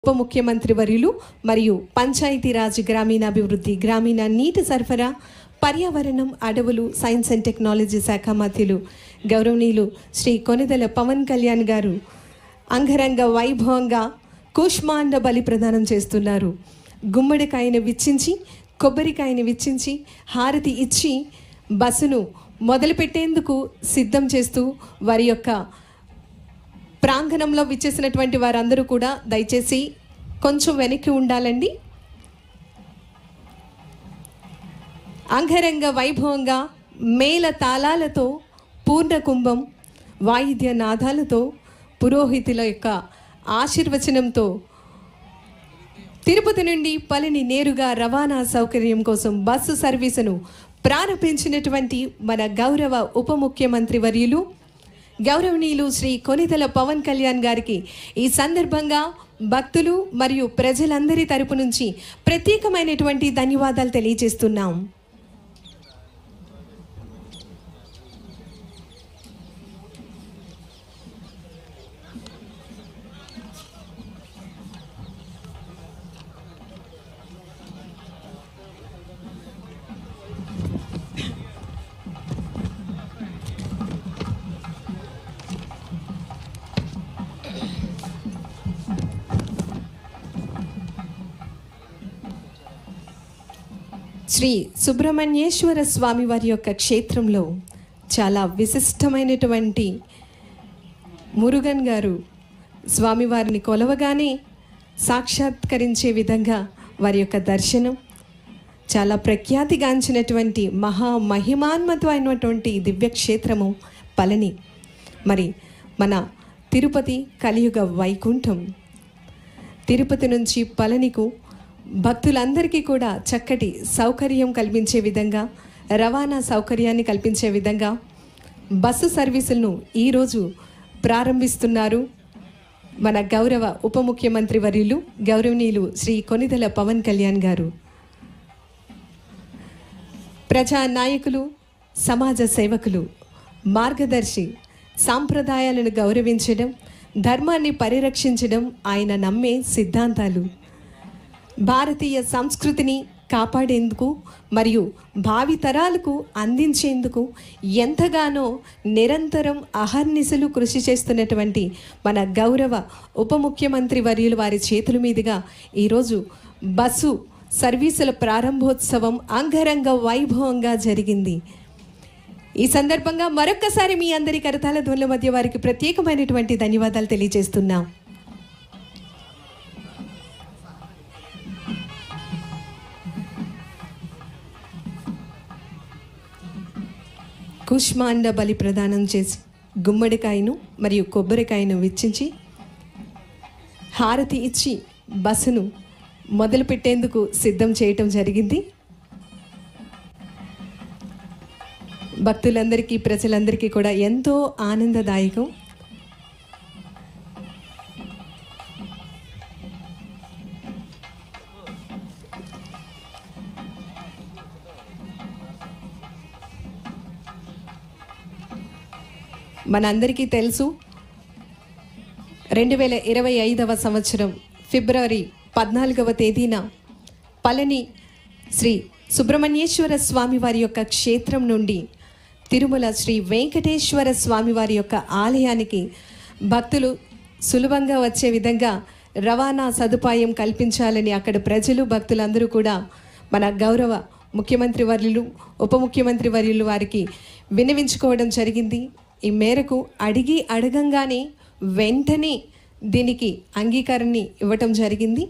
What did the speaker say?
ఉప ముఖ్యమంత్రి వర్యులు మరియు పంచాయతీరాజ్ గ్రామీణాభివృద్ధి గ్రామీణ నీటి సరఫరా పర్యావరణం అడవులు సైన్స్ అండ్ టెక్నాలజీ శాఖ మంత్రులు గౌరవనీయులు శ్రీ కొనిదెల పవన్ కళ్యాణ్ గారు అంగరంగ వైభవంగా కూష్మాండ బలి ప్రదానం చేస్తున్నారు. గుమ్మడికాయను విచ్చించి కొబ్బరికాయను విచ్చించి హారతి ఇచ్చి బస్సును మొదలుపెట్టేందుకు సిద్ధం చేస్తూ వారి యొక్క ప్రాంగణంలో విచ్చేసినటువంటి వారందరూ కూడా దయచేసి కొంచెం వెనక్కి ఉండాలండి. అంగరంగ వైభవంగా మేళ తాళాలతో పూర్ణ కుంభం వాయిద్య నాదాలతో పురోహితుల యొక్క ఆశీర్వచనంతో తిరుపతి నుండి పళని నేరుగా రవాణా సౌకర్యం కోసం బస్సు సర్వీసును ప్రారంభించినటువంటి మన గౌరవ ఉప ముఖ్యమంత్రి వర్యులు గౌరవనీయులు శ్రీ కొనిదెల పవన్ కళ్యాణ్ గారికి ఈ సందర్భంగా భక్తులు మరియు ప్రజలందరి తరపు నుంచి ప్రత్యేకమైనటువంటి ధన్యవాదాలు తెలియజేస్తున్నాం. శ్రీ సుబ్రహ్మణ్యేశ్వర స్వామి వారి యొక్క క్షేత్రంలో చాలా విశిష్టమైనటువంటి మురుగన్ గారు స్వామివారిని కొలవగానే సాక్షాత్కరించే విధంగా వారి యొక్క దర్శనం చాలా ప్రఖ్యాతిగాంచినటువంటి మహామహిమాన్వితమైనటువంటి దివ్యక్షేత్రము పళని. మరి మన తిరుపతి కలియుగ వైకుంఠం. తిరుపతి నుంచి పళనికు భక్తులందరికీ కూడా చక్కటి సౌకర్యం కల్పించే విధంగా రవాణా సౌకర్యాన్ని కల్పించే విధంగా బస్సు సర్వీసులను ఈరోజు ప్రారంభిస్తున్నారు మన గౌరవ ఉప ముఖ్యమంత్రి వర్యులు గౌరవనీయులు శ్రీ కొనిదెల పవన్ కళ్యాణ్ గారు. ప్రజా నాయకులు, సమాజ సేవకులు, మార్గదర్శి, సాంప్రదాయాలను గౌరవించడం, ధర్మాన్ని పరిరక్షించడం ఆయన నమ్మే సిద్ధాంతాలు. భారతీయ సంస్కృతిని కాపాడేందుకు మరియు భావితరాలకు అందించేందుకు ఎంతగానో నిరంతరం అహర్నిశలు కృషి చేస్తున్నటువంటి మన గౌరవ ఉప ముఖ్యమంత్రి వర్యులు వారి చేతుల మీదుగా ఈరోజు బస్సు సర్వీసుల ప్రారంభోత్సవం అంగరంగ వైభవంగా జరిగింది. ఈ సందర్భంగా మరొక్కసారి మీ అందరి కరతాళ ధ్వనుల మధ్య వారికి ప్రత్యేకమైనటువంటి ధన్యవాదాలు తెలియజేస్తున్నాం. కూష్మాండ బలి ప్రదానం చేసి గుమ్మడికాయను మరియు కొబ్బరికాయను విచ్చించి హారతి ఇచ్చి బస్సును మొదలుపెట్టేందుకు సిద్ధం చేయటం జరిగింది. భక్తులందరికీ ప్రజలందరికీ కూడా ఎంతో ఆనందదాయకం. మనందరికీ తెలుసు 2025వ సంవత్సరం ఫిబ్రవరి 14వ తేదీన పళని శ్రీ సుబ్రహ్మణ్యేశ్వర స్వామి వారి యొక్క క్షేత్రం నుండి తిరుమల శ్రీ వెంకటేశ్వర స్వామి వారి యొక్క ఆలయానికి భక్తులు సులభంగా వచ్చే విధంగా రవాణా సదుపాయం కల్పించాలని అక్కడ ప్రజలు భక్తులందరూ కూడా మన గౌరవ ముఖ్యమంత్రి వర్యులు ఉప ముఖ్యమంత్రి వర్యులు వారికి విన్నవించుకోవడం జరిగింది. ఈ మేరకు అడగంగానే వెంటనే దీనికి అంగీకారాన్ని ఇవ్వటం జరిగింది.